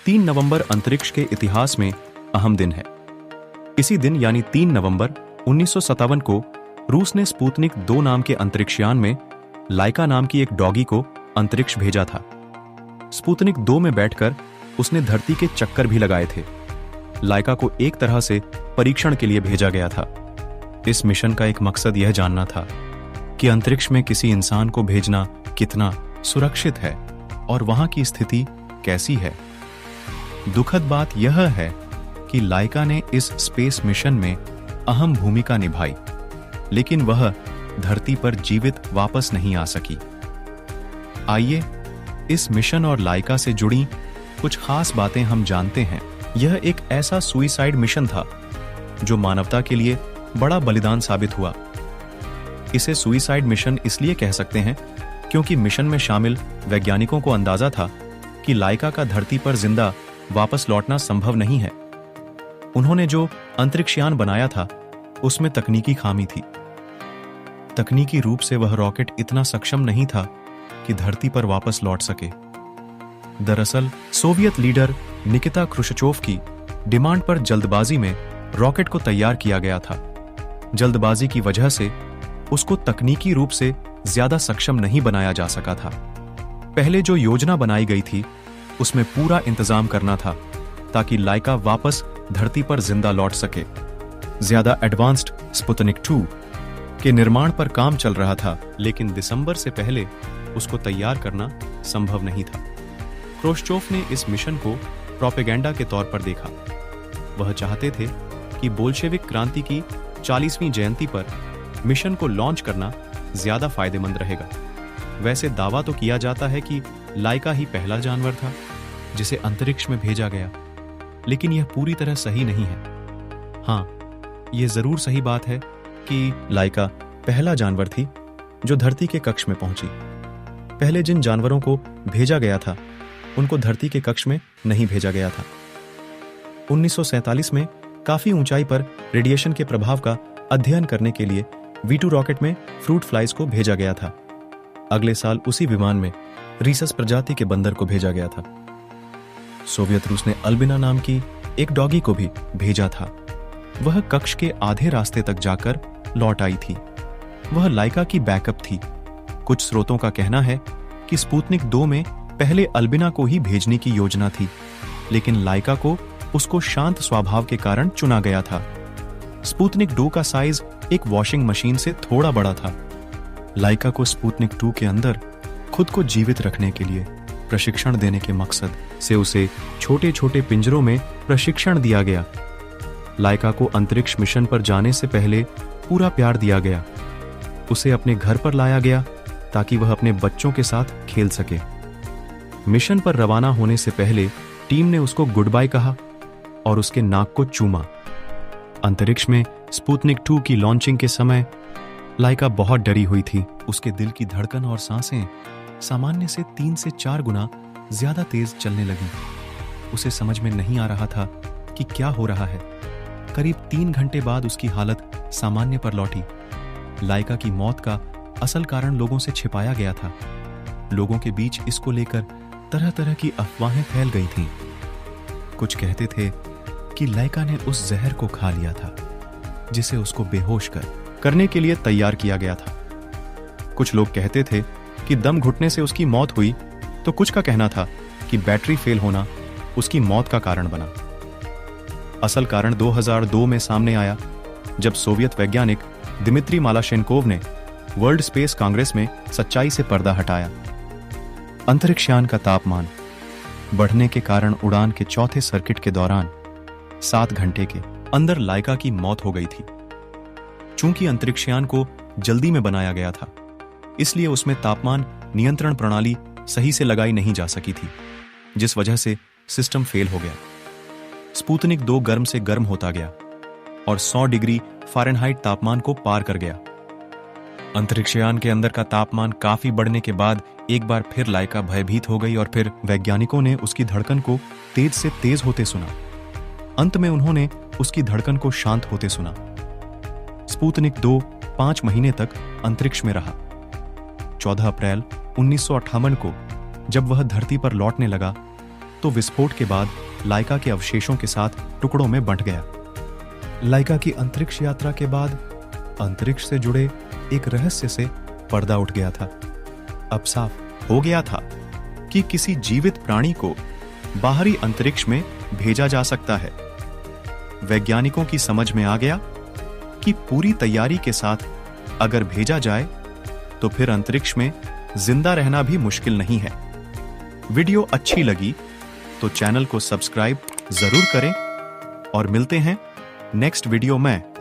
3 नवंबर अंतरिक्ष के इतिहास में अहम दिन है। इसी दिन यानी 3 नवंबर 1957 को रूस ने स्पुतनिक 2 नाम के अंतरिक्षयान में लाइका नाम की एक डॉगी को अंतरिक्ष भेजा था। स्पुतनिक 2 में बैठकर उसने धरती के चक्कर भी लगाए थे। लाइका को एक तरह से परीक्षण के लिए भेजा गया था। इस मिशन का एक मकसद यह जानना था कि अंतरिक्ष में किसी इंसान को भेजना कितना सुरक्षित है और वहां की स्थिति कैसी है। दुखद बात यह है कि लाइका ने इस स्पेस मिशन में अहम भूमिका निभाई, लेकिन वह धरती पर जीवित वापस नहीं आ सकी। आइए इस मिशन और लाइका से जुड़ी कुछ खास बातें हम जानते हैं। यह एक ऐसा सुइसाइड मिशन था जो मानवता के लिए बड़ा बलिदान साबित हुआ। इसे सुइसाइड मिशन इसलिए कह सकते हैं क्योंकि मिशन में शामिल वैज्ञानिकों को अंदाजा था कि लाइका का धरती पर जिंदा वापस लौटना संभव नहीं है। उन्होंने जो अंतरिक्षयान बनाया था उसमें तकनीकी खामी थी। तकनीकी रूप से वह रॉकेट इतना सक्षम नहीं था कि धरती पर वापस लौट सके। दरअसल सोवियत लीडर निकिता क्रुश्चोव की डिमांड पर जल्दबाजी में रॉकेट को तैयार किया गया था। जल्दबाजी की वजह से उसको तकनीकी रूप से ज्यादा सक्षम नहीं बनाया जा सका था। पहले जो योजना बनाई गई थी उसमें पूरा इंतजाम करना था ताकि लाइका वापस धरती पर जिंदा लौट सके। ज्यादा एडवांस्ड स्पुतनिक 2 के निर्माण पर काम चल रहा था, लेकिन दिसंबर से पहले उसको तैयार करना संभव नहीं था। क्रुश्चोव ने इस मिशन को प्रोपेगेंडा के तौर पर देखा। वह चाहते थे कि बोल्शेविक क्रांति की 40वीं जयंती पर मिशन को लॉन्च करना ज्यादा फायदेमंद रहेगा। वैसे दावा तो किया जाता है कि लाइका ही पहला जानवर था जिसे अंतरिक्ष में भेजा गया, लेकिन यह पूरी तरह सही नहीं है। हाँ, यह जरूर सही बात है कि लाइका पहला जानवर थी जो धरती के कक्ष में पहुंची। पहले जिन जानवरों को भेजा गया था उनको धरती के कक्ष में नहीं भेजा गया था। 1947 में काफी ऊंचाई पर रेडिएशन के प्रभाव का अध्ययन करने के लिए V2 रॉकेट में फ्रूट फ्लाइज को भेजा गया था। अगले साल उसी विमान में रीसस प्रजाति के बंदर को भेजा गया था। सोवियत रूस ने अल्बिना नाम की एक डॉगी को भी भेजा था। वह कक्ष के आधे रास्ते तक जाकर लौट आई थी। वह लाइका की बैकअप थी। कुछ स्रोतों का कहना है कि स्पुतनिक 2 में पहले अल्बिना को ही भेजने की योजना थी, लेकिन लाइका को उसको शांत स्वभाव के कारण चुना गया था। स्पुतनिक 2 का साइज एक वॉशिंग मशीन से थोड़ा बड़ा था। लाइका को स्पुतनिक 2 के अंदर खुद को जीवित रखने के लिए प्रशिक्षण देने के मकसद से उसे छोटे छोटे पिंजरों में प्रशिक्षण दिया गया। लाइका को अंतरिक्ष मिशन पर जाने से पहले पूरा प्यार दिया गया। उसे अपने घर पर लाया गया ताकि वह अपने बच्चों के साथ खेल सके। मिशन पर रवाना होने से पहले टीम ने उसको गुड बाय कहा और उसके नाक को चूमा। अंतरिक्ष में स्पुतनिक 2 की लॉन्चिंग के समय लाइका बहुत डरी हुई थी। उसके दिल की धड़कन और सांसें सामान्य से 3 से 4 गुना ज्यादा तेज चलने लगी। उसे समझ में नहीं आ रहा था कि क्या हो रहा है। करीब 3 घंटे बाद उसकी हालत सामान्य पर लौटी। लाइका की मौत का असल कारण लोगों से छिपाया गया था। लोगों के बीच इसको लेकर तरह तरह की अफवाहें फैल गई थीं। कुछ कहते थे कि लाइका ने उस जहर को खा लिया था जिसे उसको बेहोश करने के लिए तैयार किया गया था। कुछ लोग कहते थे कि दम घुटने से उसकी मौत हुई, तो कुछ का कहना था कि बैटरी फेल होना उसकी मौत का कारण बना। असल कारण 2002 में सामने आया जब सोवियत वैज्ञानिक दिमित्री मालाशेनकोव ने वर्ल्ड स्पेस कांग्रेस में सच्चाई से पर्दा हटाया। अंतरिक्षयान का तापमान बढ़ने के कारण उड़ान के चौथे सर्किट के दौरान 7 घंटे के अंदर लाइका की मौत हो गई थी। चूंकि अंतरिक्षयान को जल्दी में बनाया गया था, इसलिए उसमें तापमान नियंत्रण प्रणाली सही से लगाई नहीं जा सकी थी, जिस वजह से सिस्टम फेल हो गया। स्पुतनिक 2 गर्म से गर्म होता गया और 100 डिग्री फ़ारेनहाइट तापमान को पार कर गया। अंतरिक्षयान के अंदर का तापमान काफी बढ़ने के बाद एक बार फिर लाइका भयभीत हो गई और फिर वैज्ञानिकों ने उसकी धड़कन को तेज से तेज होते सुना। अंत में उन्होंने उसकी धड़कन को शांत होते सुना। स्पुतनिक 2 5 महीने तक अंतरिक्ष में रहा। 14 अप्रैल 1958 को जब वह धरती पर लौटने लगा तो विस्फोट के बाद लाइका के अवशेषों के साथ टुकड़ों में बंट गया। लाइका की अंतरिक्ष यात्रा के बाद अंतरिक्ष से जुड़े एक रहस्य से पर्दा उठ गया था। अब साफ हो गया था कि किसी जीवित प्राणी को बाहरी अंतरिक्ष में भेजा जा सकता है। वैज्ञानिकों की समझ में आ गया कि पूरी तैयारी के साथ अगर भेजा जाए तो फिर अंतरिक्ष में जिंदा रहना भी मुश्किल नहीं है। वीडियो अच्छी लगी तो चैनल को सब्सक्राइब जरूर करें और मिलते हैं नेक्स्ट वीडियो में।